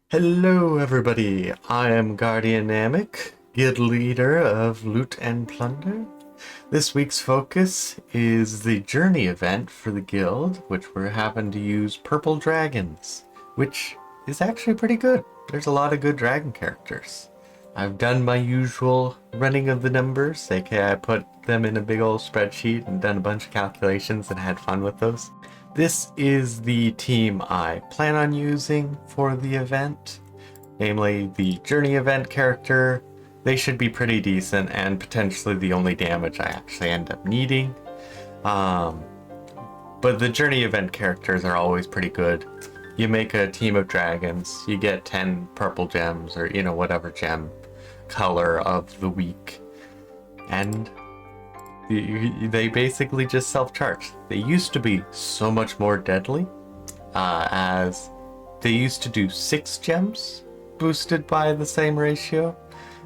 Hello everybody, I am Guardian Namek, guild leader of Loot and Plunder. This week's focus is the journey event for the guild, which we're having to use purple dragons, which is actually pretty good. There's a lot of good dragon characters. I've done my usual running of the numbers, aka I put them in a big old spreadsheet and done a bunch of calculations and had fun with those. This is the team I plan on using for the event, namely the journey event character. They should be pretty decent and potentially the only damage I actually end up needing. But the journey event characters are always pretty good. You make a team of dragons, you get 10 purple gems or whatever gem color of the week, and they basically just self-charge. They used to be so much more deadly, as they used to do 6 gems boosted by the same ratio,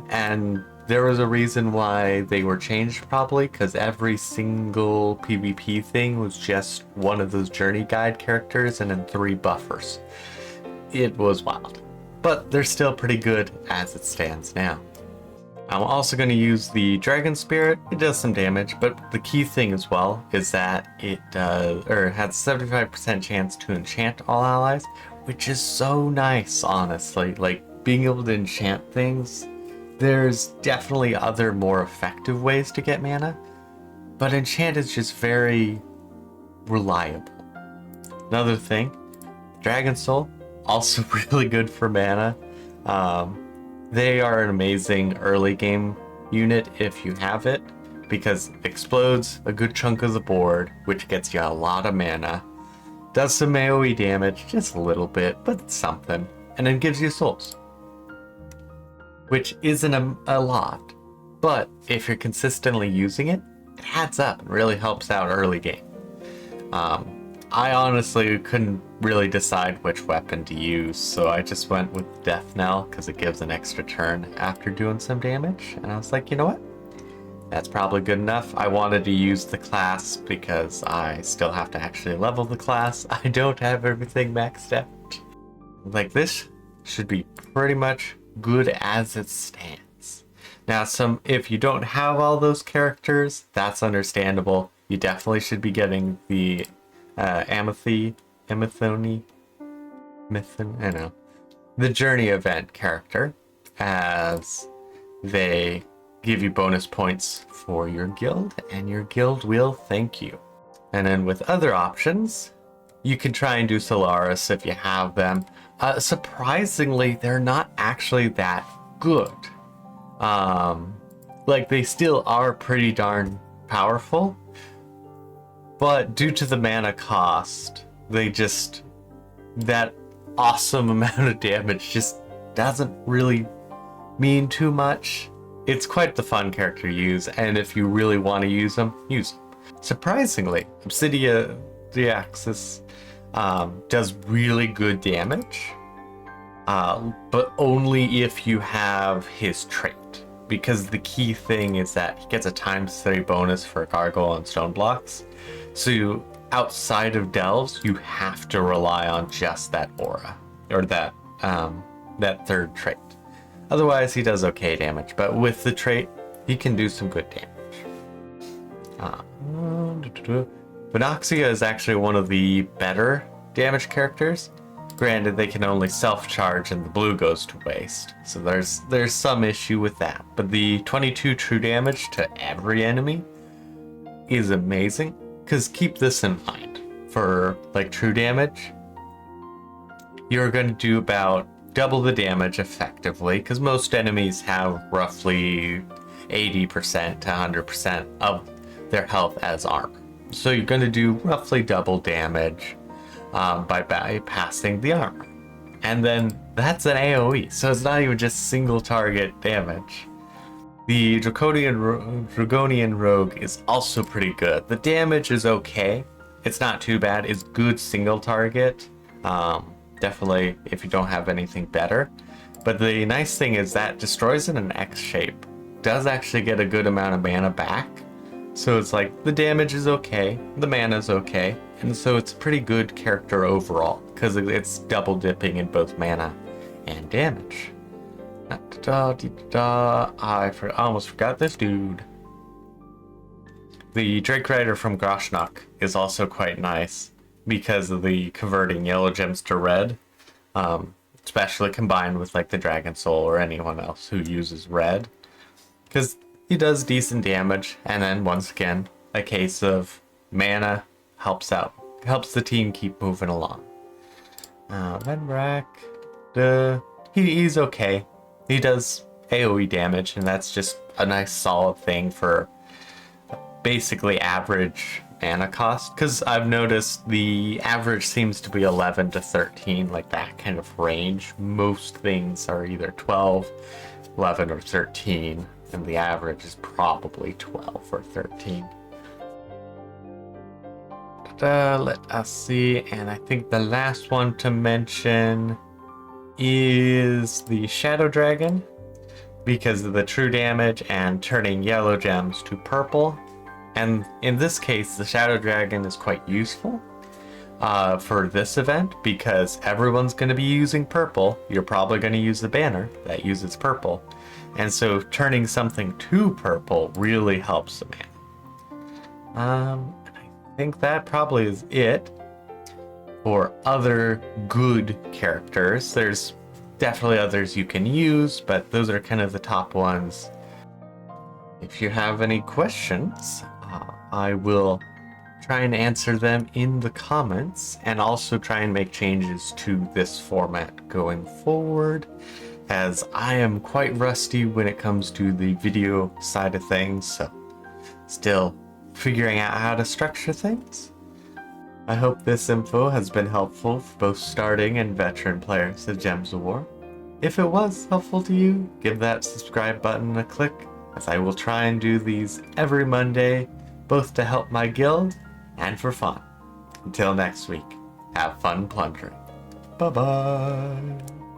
and there was a reason why they were changed, probably because every single PvP thing was just one of those journey guide characters and then 3 buffers. It was wild, but they're still pretty good as it stands now. I'm also going to use the Dragon Spirit. It does some damage, but the key thing as well is that it has 75% chance to enchant all allies, which is so nice, honestly. Like, being able to enchant things, there's definitely other more effective ways to get mana, but enchant is just very reliable. Another thing, Dragon Soul, also really good for mana. They are an amazing early game unit if you have it, because it explodes a good chunk of the board, which gets you a lot of mana, does some AoE damage, just a little bit, but it's something, and then gives you souls, which isn't a lot, but if you're consistently using it, it adds up and really helps out early game. I honestly couldn't really decide which weapon to use, so I just went with Death Knell because it gives an extra turn after doing some damage, and I was like, you know what? That's probably good enough. I wanted to use the class because I still have to actually level the class. I don't have everything maxed out. Like, this should be pretty much good as it stands. Now, if you don't have all those characters, that's understandable. You definitely should be getting the the journey event character, as they give you bonus points for your guild, and your guild will thank you. And then with other options, you can try and do Solaris if you have them. Surprisingly, they're not actually that good. Like, they still are pretty darn powerful, but due to the mana cost, that awesome amount of damage just doesn't really mean too much. It's quite the fun character to use, and if you really want to use them, use them. Surprisingly, Obsidia Deaxis does really good damage, but only if you have his trait. Because the key thing is that he gets a ×3 bonus for gargoyle and stone blocks. So outside of delves, you have to rely on just that aura, or that third trait. Otherwise, he does okay damage, but with the trait, he can do some good damage. Venoxia is actually one of the better damage characters. Granted, they can only self-charge and the blue goes to waste, so there's some issue with that. But the 22 true damage to every enemy is amazing, because keep this in mind. For, like, true damage, you're going to do about double the damage effectively, because most enemies have roughly 80% to 100% of their health as armor. So you're going to do roughly double damage by bypassing the armor. And then that's an AoE, so it's not even just single target damage. The Draconian Rogue is also pretty good. The damage is okay. It's not too bad. It's good single target. Definitely if you don't have anything better. But the nice thing is that destroys in an X shape does actually get a good amount of mana back. So it's like, the damage is okay, the mana is okay, and so it's a pretty good character overall, because it's double dipping in both mana and damage. I almost forgot this dude. The Drake Rider from Groshnok is also quite nice because of the converting yellow gems to red, especially combined with like the Dragon Soul or anyone else who uses red, because he does decent damage. And then once again, a case of mana helps out, helps the team keep moving along. Venrak, he's okay. He does AoE damage, and that's just a nice solid thing for basically average mana cost, because I've noticed the average seems to be 11 to 13, like that kind of range. Most things are either 12, 11, or 13, and the average is probably 12 or 13. Let us see, and I think the last one to mention is the Shadow Dragon, because of the true damage and turning yellow gems to purple. And in this case, the Shadow Dragon is quite useful for this event, because everyone's going to be using purple. You're probably going to use the banner that uses purple, and so turning something to purple really helps the mana. I think that probably is it for other good characters. There's definitely others you can use, but those are kind of the top ones. If you have any questions, I will try and answer them in the comments, and also try and make changes to this format going forward, as I am quite rusty when it comes to the video side of things, so still figuring out how to structure things. I hope this info has been helpful for both starting and veteran players of Gems of War. If it was helpful to you, give that subscribe button a click, as I will try and do these every Monday, both to help my guild and for fun. Until next week, have fun plundering. Bye bye.